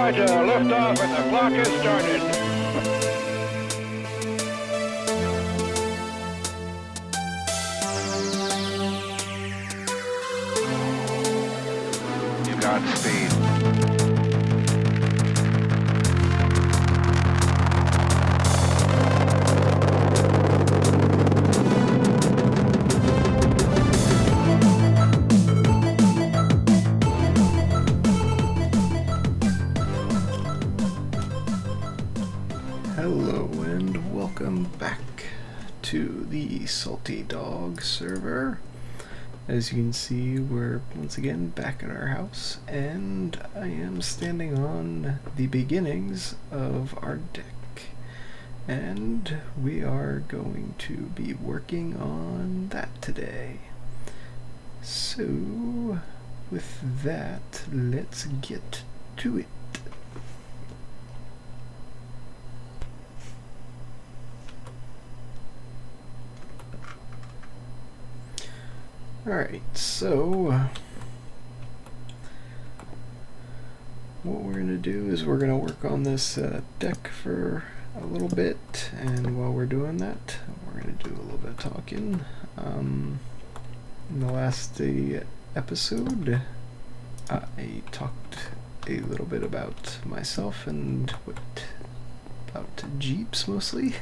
by to lift off and the clock has started. Godspeed. Hello and welcome back to the Salty Dog server. As you can see, we're once again back at our house, and I am standing on the beginnings of our deck, and we are going to be working on that today. So, with that, let's get to it. Alright, so what we're going to do is we're going to work on this deck for a little bit, and while we're doing that, we're going to do a little bit of talking. In the last episode, I talked a little bit about myself and about Jeeps mostly.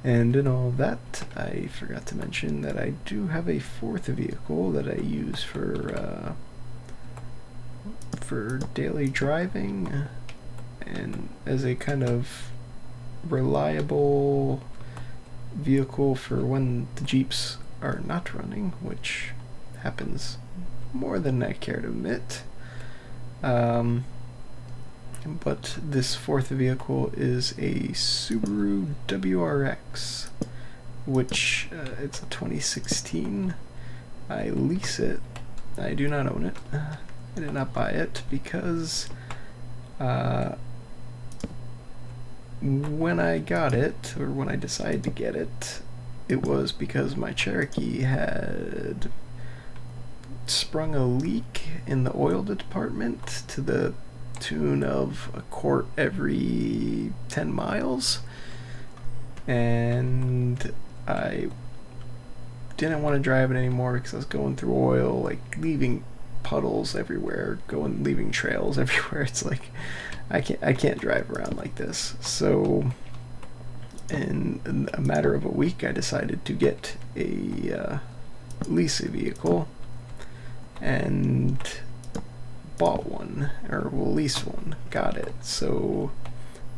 And in all of that, I forgot to mention that I do have a fourth vehicle that I use for daily driving and as a kind of reliable vehicle for when the Jeeps are not running, which happens more than I care to admit. But this fourth vehicle is a Subaru WRX, which it's a 2016. I lease it. I do not own it. I did not buy it because when I got it, or when I decided to get it, it was because my Cherokee had sprung a leak in the oil department to the tune of a quart every 10 miles, and I didn't want to drive it anymore because I was going through oil, like leaving puddles everywhere, leaving trails everywhere. It's like I can't drive around like this. So in a matter of a week, I decided to get a lease vehicle and bought one, or well, leased one, got it. So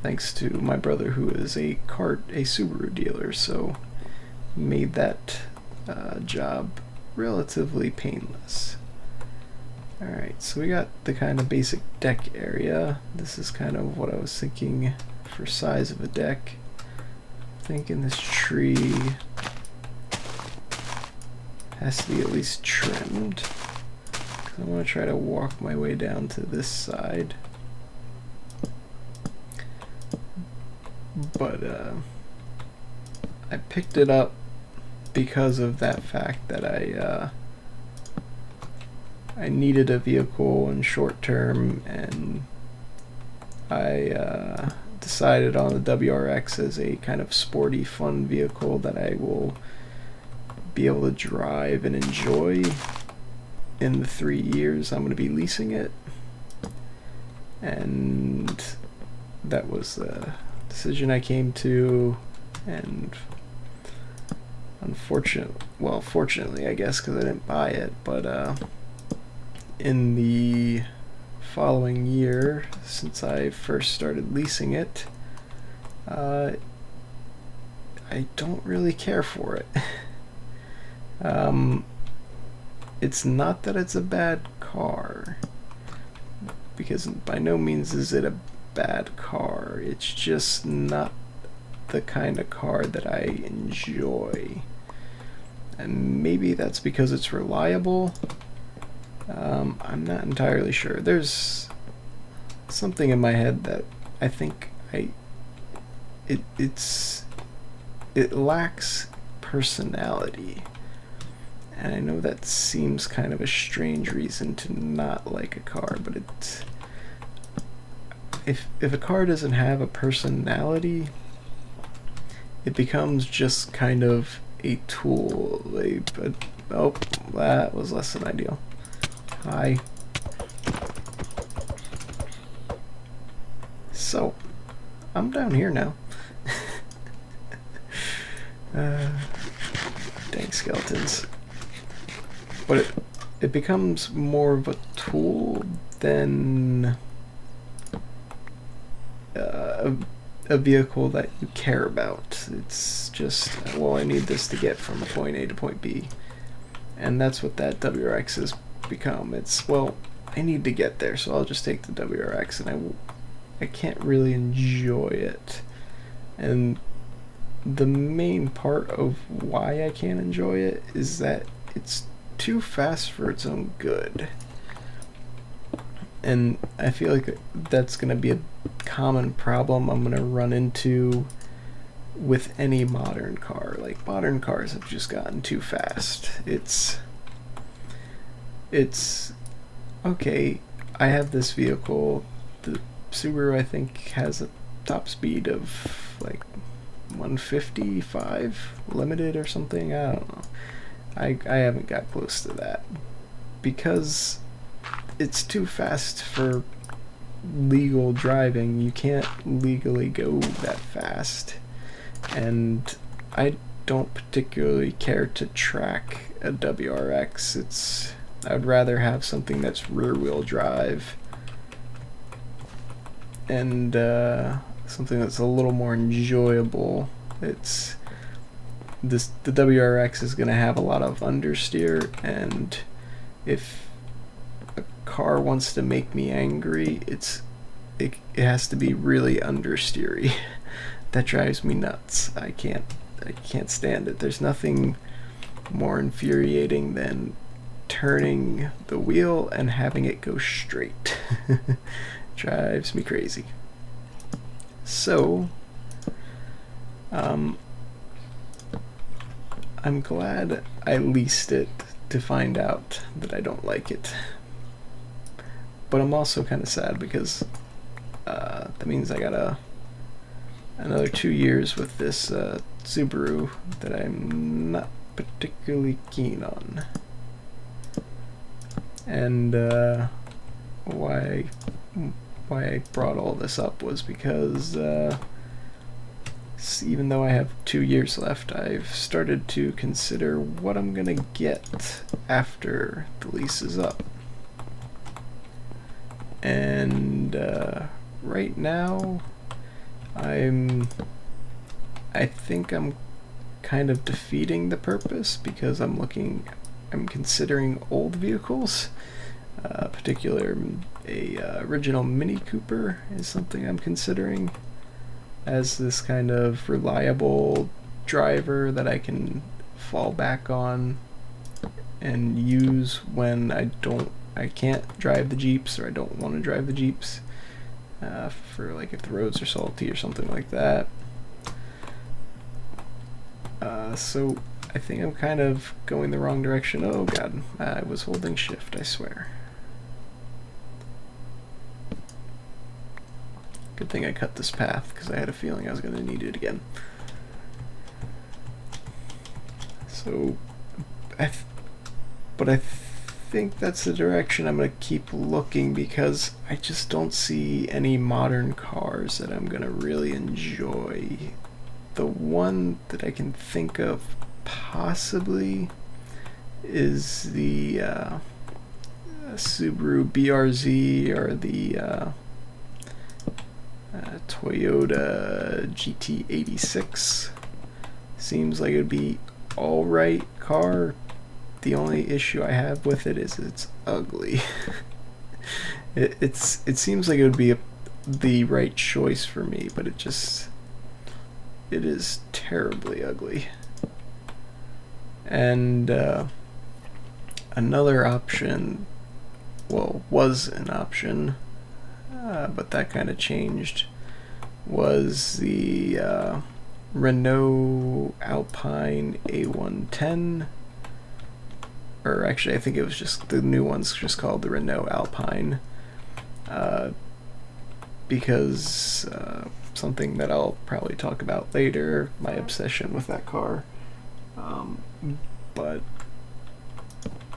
thanks to my brother, who is a Subaru dealer, so made that job relatively painless. Alright, so we got the kind of basic deck area. This is kind of what I was thinking for size of a deck. Thinking this tree has to be at least trimmed. I want to try to walk my way down to this side, but I picked it up because of that fact that I needed a vehicle in short term, and I decided on the WRX as a kind of sporty, fun vehicle that I will be able to drive and enjoy in the 3 years I'm going to be leasing it. And that was the decision I came to, and fortunately I guess, because I didn't buy it, but in the following year, since I first started leasing it, I don't really care for it. It's not that it's a bad car, because by no means is it a bad car. It's just not the kind of car that I enjoy. And maybe that's because it's reliable. I'm not entirely sure. There's something in my head that I think it lacks personality. And I know that seems kind of a strange reason to not like a car, but if a car doesn't have a personality, it becomes just kind of a tool. Oh, that was less than ideal. Hi. So, I'm down here now. Dang skeletons. But it becomes more of a tool than a vehicle that you care about. It's just, well, I need this to get from point A to point B. And that's what that WRX has become. It's, well, I need to get there, so I'll just take the WRX, and I can't really enjoy it. And the main part of why I can't enjoy it is that it's too fast for its own good. And I feel like that's going to be a common problem I'm going to run into with any modern car. Like, modern cars have just gotten too fast. It's okay, I have this vehicle. The Subaru, I think, has a top speed of like 155 limited or something. I don't know. I haven't got close to that because it's too fast for legal driving. You can't legally go that fast, and I don't particularly care to track a WRX. I would rather have something that's rear-wheel drive and something that's a little more enjoyable. The WRX is going to have a lot of understeer, and if a car wants to make me angry, it has to be really understeery. That drives me nuts. I can't stand it. There's nothing more infuriating than turning the wheel and having it go straight. Drives me crazy. So, I'm glad I leased it to find out that I don't like it. But I'm also kind of sad because that means I got another 2 years with this Subaru that I'm not particularly keen on. And why I brought all this up was because even though I have 2 years left, I've started to consider what I'm gonna get after the lease is up. And right now, I think I'm kind of defeating the purpose because I'm considering old vehicles. Particularly a original Mini Cooper is something I'm considering as this kind of reliable driver that I can fall back on and use when I can't drive the Jeeps, or I don't want to drive the Jeeps, for like if the roads are salty or something like that. So I think I'm kind of going the wrong direction. Oh god, I was holding shift, I swear. Good thing I cut this path, because I had a feeling I was going to need it again. So, but I think that's the direction I'm going to keep looking, because I just don't see any modern cars that I'm going to really enjoy. The one that I can think of possibly is the Subaru BRZ or the Toyota GT86. Seems like it would be alright car. The only issue I have with it is it's ugly. It seems like it would be the right choice for me, but it is terribly ugly. And another option, well, was an option, but that kind of changed, was the Renault Alpine A110, or actually I think it was just, the new one's just called the Renault Alpine. because something that I'll probably talk about later, my obsession with that car. But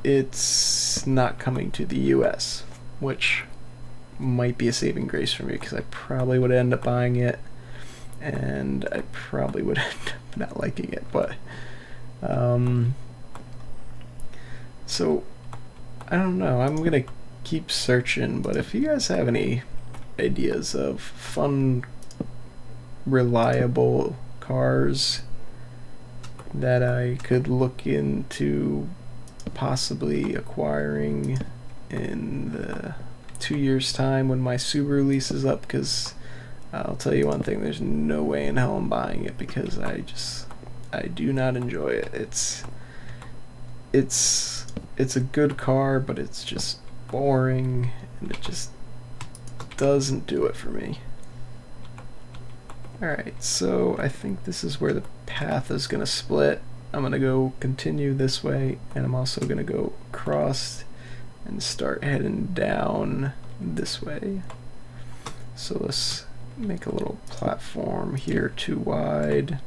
it's not coming to the US, which might be a saving grace for me because I probably would end up buying it, and I probably would end up not liking it. But so I don't know, I'm gonna keep searching, but if you guys have any ideas of fun, reliable cars that I could look into possibly acquiring in the 2 years time when my Subaru lease is up, because I'll tell you one thing, there's no way in hell I'm buying it because I do not enjoy it. It's a good car, but it's just boring, and it just doesn't do it for me. Alright, so I think this is where the path is going to split. I'm going to go continue this way, and I'm also going to go across and start heading down this way. So let's make a little platform here, too wide.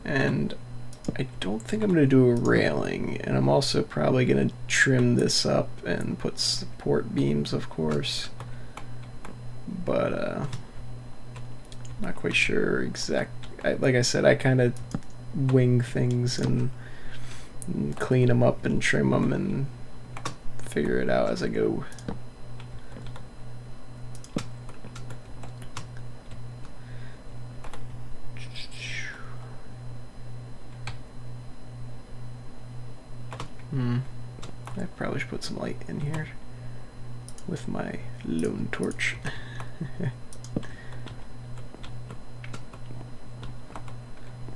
And I don't think I'm going to do a railing, and I'm also probably going to trim this up and put support beams, of course, but not quite sure like I said, I kind of wing things and clean them up and trim them and figure it out as I go. I probably should put some light in here with my lone torch.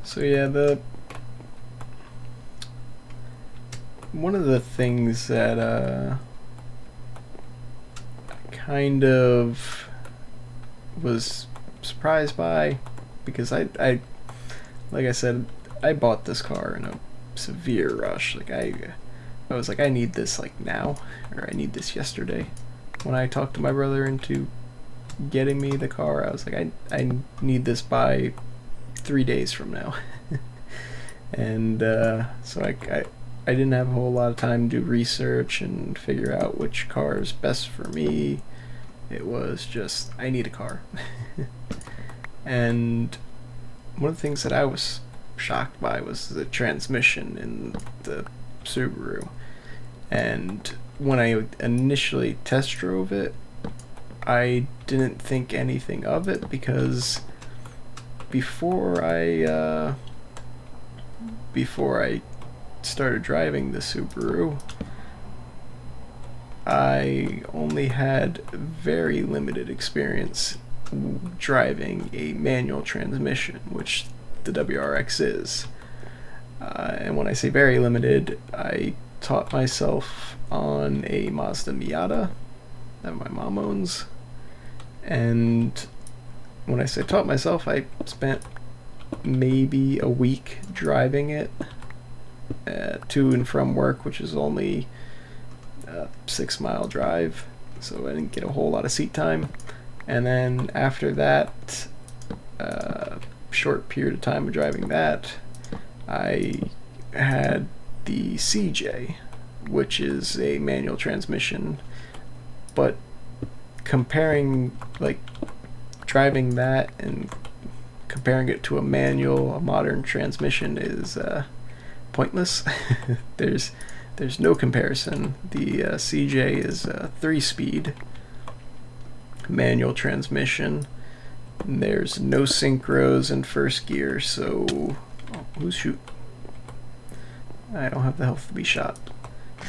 So yeah, one of the things that I kind of was surprised by, because I like I said, I bought this car in a severe rush. Like I was like, I need this like now, or I need this yesterday. When I talked to my brother into getting me the car, I was like, I need this by 3 days from now. And so I didn't have a whole lot of time to do research and figure out which car is best for me. It was just, I need a car. And one of the things that I was shocked by was the transmission in the Subaru. And when I initially test drove it, I didn't think anything of it, because before I started driving the Subaru, I only had very limited experience driving a manual transmission, which the WRX is. And when I say very limited, I taught myself on a Mazda Miata that my mom owns. And when I say taught myself, I spent maybe a week driving it to and from work, which is only a 6-mile drive, so I didn't get a whole lot of seat time. And then after that short period of time of driving that, I had the CJ, which is a manual transmission, but comparing, like, driving that and comparing it to a manual, a modern transmission is pointless. There's no comparison. The CJ is a 3-speed manual transmission. There's no synchros in first gear, so who's shoot? I don't have the health to be shot.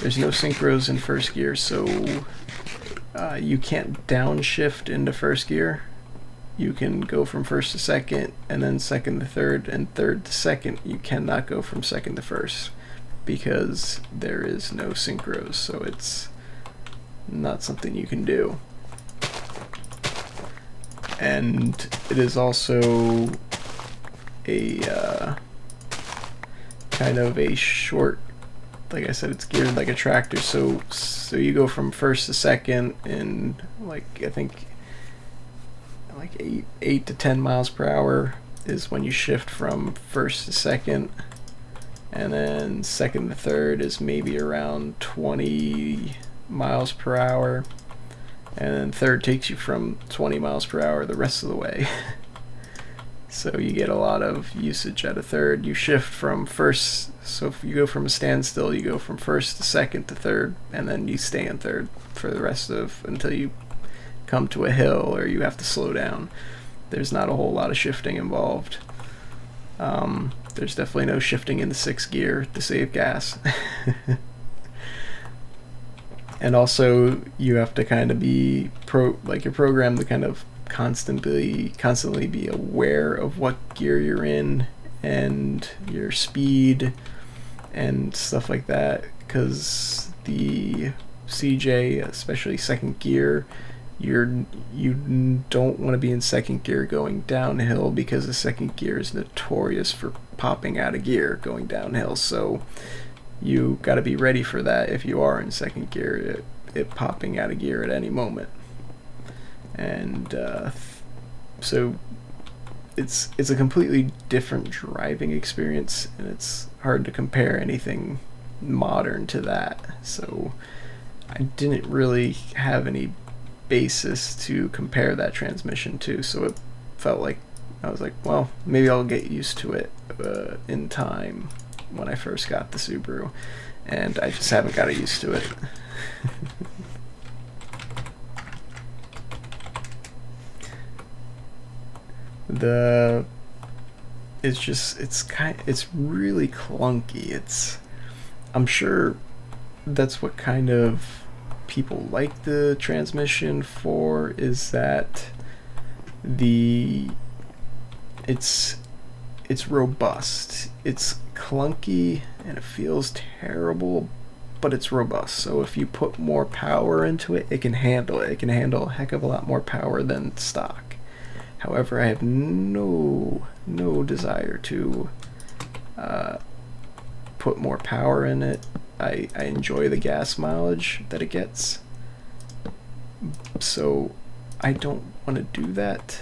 There's no synchros in first gear, so you can't downshift into first gear. You can go from first to second, and then second to third, and third to second. You cannot go from second to first, because there is no synchros, so it's not something you can do. And it is also a kind of a short like I said, it's geared like a tractor. So you go from first to second in like I think like 8 to 10 miles per hour is when you shift from first to second, and then second to third is maybe around 20 miles per hour, and then third takes you from 20 miles per hour the rest of the way. So you get a lot of usage at a third. You shift from first, so if you go from a standstill, you go from first to second to third, and then you stay in third for the rest of until you come to a hill or you have to slow down. There's not a whole lot of shifting involved. There's definitely no shifting in the sixth gear to save gas. And also you have to kind of be you're programmed to kind of constantly be aware of what gear you're in and your speed and stuff like that, because the CJ, especially second gear, you don't want to be in second gear going downhill, because the second gear is notorious for popping out of gear going downhill. So you got to be ready for that if you are in second gear, it popping out of gear at any moment. And so it's a completely different driving experience, and it's hard to compare anything modern to that. So I didn't really have any basis to compare that transmission to, so it felt like I was like, well, maybe I'll get used to it in time when I first got the Subaru, and I just haven't got used to it. It's really clunky. I'm sure that's what kind of people like the transmission for, is that it's robust. It's clunky and it feels terrible, but it's robust. So if you put more power into it, it can handle it. It can handle a heck of a lot more power than stock. However, I have no desire to put more power in it. I enjoy the gas mileage that it gets, so I don't want to do that.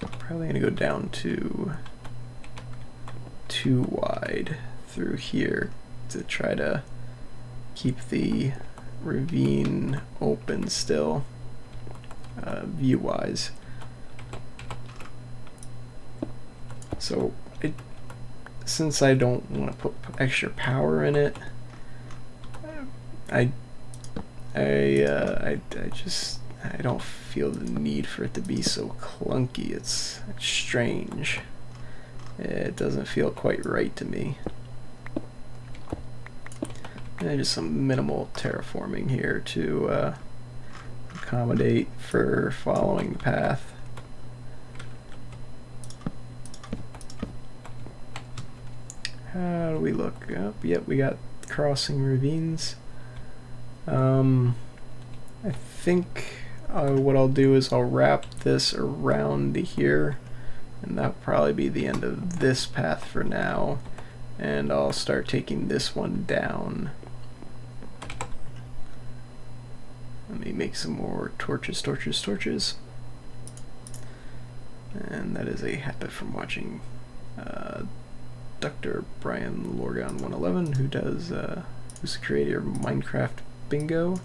I'm probably going to go down to 2 wide through here to try to keep the ravine open still, view-wise. So since I don't want to put extra power in it, I don't feel the need for it to be so clunky. It's strange. It doesn't feel quite right to me. And just some minimal terraforming here to accommodate for following the path. How do we look up? Yep, we got crossing ravines. I think what I'll do is I'll wrap this around to here, and that'll probably be the end of this path for now, and I'll start taking this one down. Let me make some more torches. And that is a habit from watching Dr. Brian Lorgon 111, who does who's the creator of Minecraft Bingo.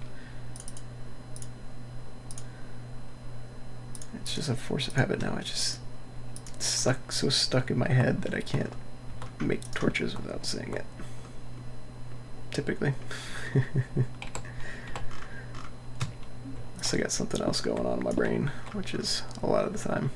It's just a force of habit now. I just so stuck in my head that I can't make torches without saying it. Typically. So I got something else going on in my brain, which is a lot of the time.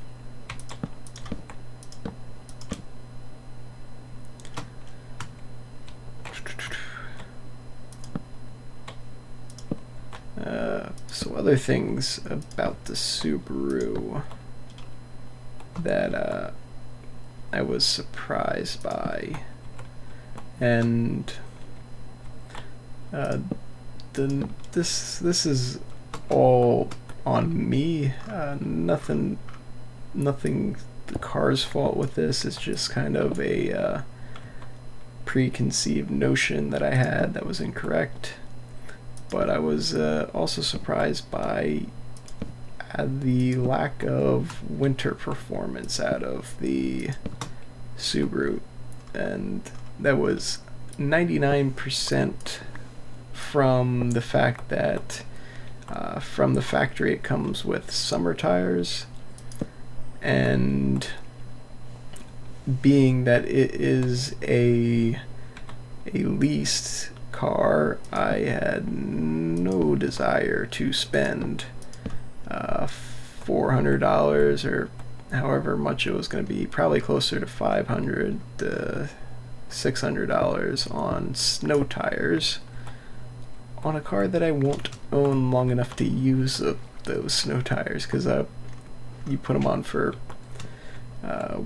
So other things about the Subaru that I was surprised by, and this is all on me. Nothing the car's fault with this. It's just kind of a preconceived notion that I had that was incorrect. But I was also surprised by the lack of winter performance out of the Subaru, and that was 99% from the fact that from the factory it comes with summer tires, and being that it is a leased car, I had no desire to spend $400 or however much it was going to be, probably closer to $500 to $600 on snow tires on a car that I won't own long enough to use those snow tires, because you put them on for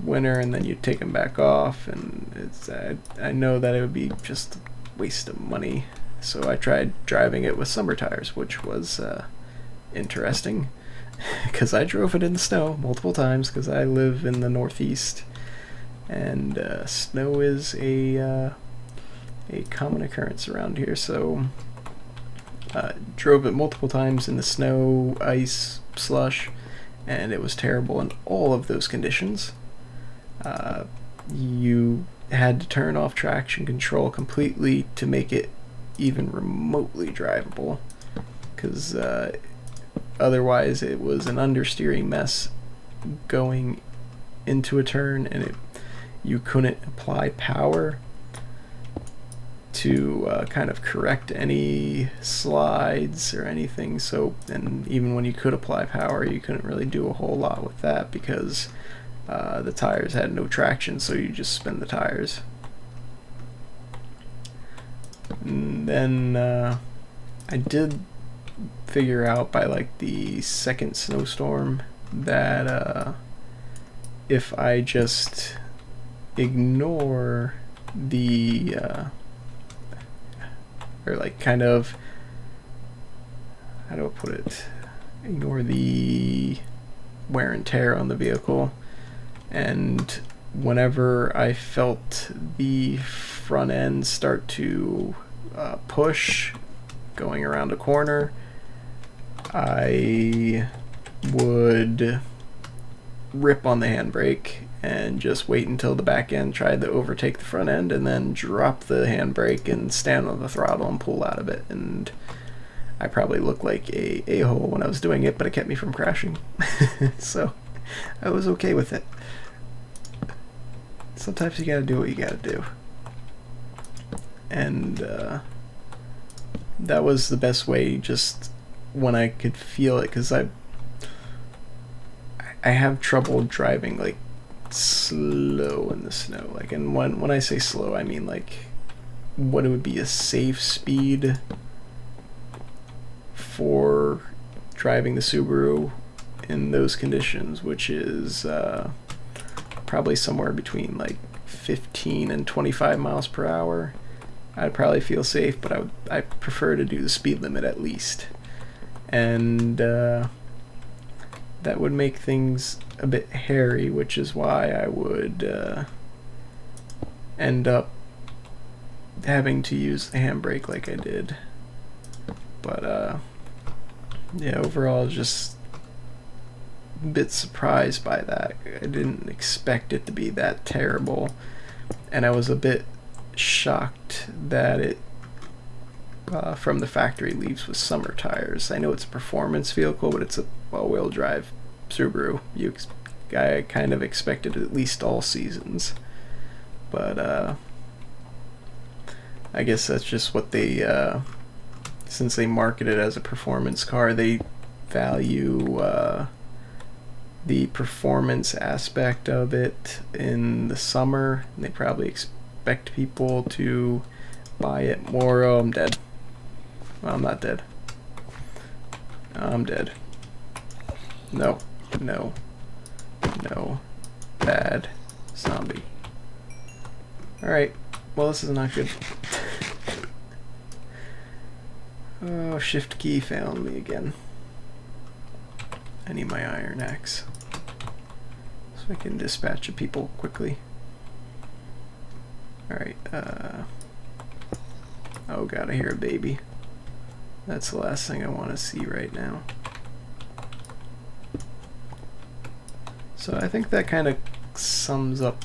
winter and then you take them back off, and I know that it would be just a waste of money. So I tried driving it with summer tires, which was interesting because I drove it in the snow multiple times because I live in the Northeast, and snow is a common occurrence around here. So drove it multiple times in the snow, ice, slush, and it was terrible in all of those conditions. You had to turn off traction control completely to make it even remotely drivable, because otherwise it was an understeering mess going into a turn, and you couldn't apply power to kind of correct any slides or anything. So, and even when you could apply power, you couldn't really do a whole lot with that because the tires had no traction, so you just spin the tires. And then I did figure out by like the second snowstorm that if I just ignore the or like kind of, how do I put it, ignore the wear and tear on the vehicle, and whenever I felt the front end start to push going around a corner, I would rip on the handbrake and just wait until the back end tried to overtake the front end, and then drop the handbrake and stand on the throttle and pull out of it. And I probably looked like a a-hole when I was doing it, but it kept me from crashing. So I was okay with it. Sometimes you gotta do what you gotta do. And that was the best way, just when I could feel it, because I have trouble driving like slow in the snow. Like, and when I say slow, I mean like what it would be a safe speed for driving the Subaru in those conditions, which is probably somewhere between like 15 and 25 miles per hour. I'd probably feel safe, but I prefer to do the speed limit at least. And that would make things a bit hairy, which is why I would end up having to use the handbrake like I did. But yeah, overall just a bit surprised by that. I didn't expect it to be that terrible, and I was a bit shocked that it from the factory leaves with summer tires. I know it's a performance vehicle, but it's a all-wheel drive Subaru. I kind of expected at least all seasons, but I guess that's just what they since they market it as a performance car, they value the performance aspect of it in the summer, and they probably expect people to buy it more. Oh, I'm dead. Well, I'm not dead. I'm dead. No. No. No. Bad. Zombie. Alright. Well, this is not good. Oh, shift key failed me again. I need my iron axe so I can dispatch of people quickly. Alright, oh god, I hear a baby. That's the last thing I want to see right now. So I think that kind of sums up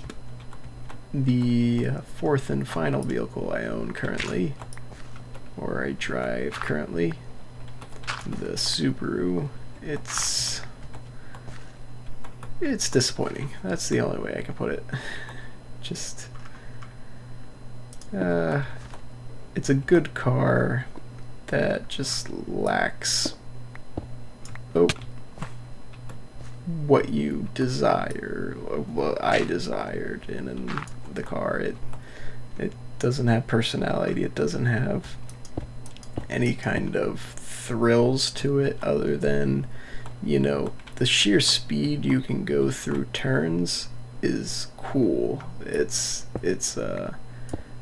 the fourth and final vehicle I own currently, or I drive currently, the Subaru. It's disappointing. That's the only way I can put it. Just, it's a good car that just lacks what you desire, what I desired in the car. It doesn't have personality. It doesn't have any kind of thrills to it other than, you know, the sheer speed you can go through turns is cool. It's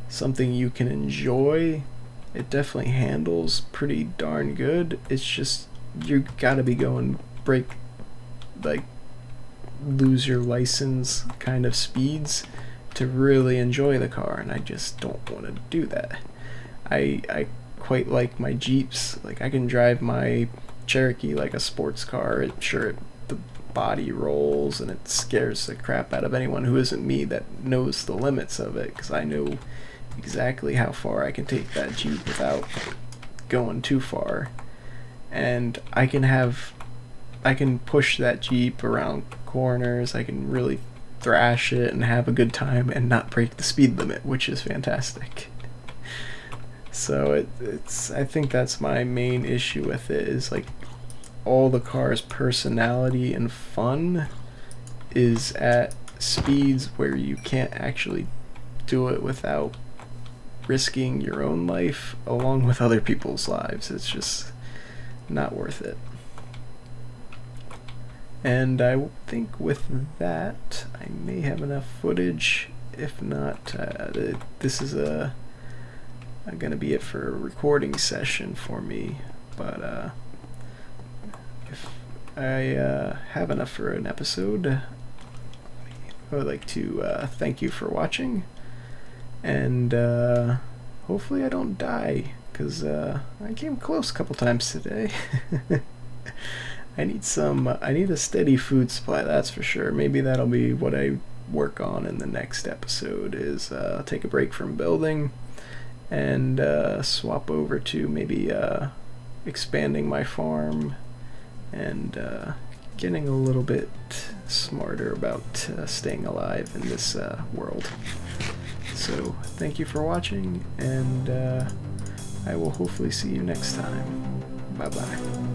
something you can enjoy. It definitely handles pretty darn good. It's just you gotta be going like lose your license kind of speeds to really enjoy the car, and I just don't want to do that. I quite like my Jeeps. Like, I can drive my Cherokee like a sports car. The body rolls and it scares the crap out of anyone who isn't me that knows the limits of it, because I know exactly how far I can take that Jeep without going too far. And I can push that Jeep around corners. I can really thrash it and have a good time and not break the speed limit, which is fantastic. So I think that's my main issue with it, is like all the car's personality and fun is at speeds where you can't actually do it without risking your own life along with other people's lives. It's just not worth it. And I think with that, I may have enough footage. If not, this is gonna be it for a recording session for me. But if I have enough for an episode, I would like to thank you for watching, and hopefully I don't die, because I came close a couple times today. I need a steady food supply, that's for sure. Maybe that'll be what I work on in the next episode, is take a break from building and swap over to maybe expanding my farm and getting a little bit smarter about staying alive in this world. So thank you for watching, and I will hopefully see you next time. Bye bye.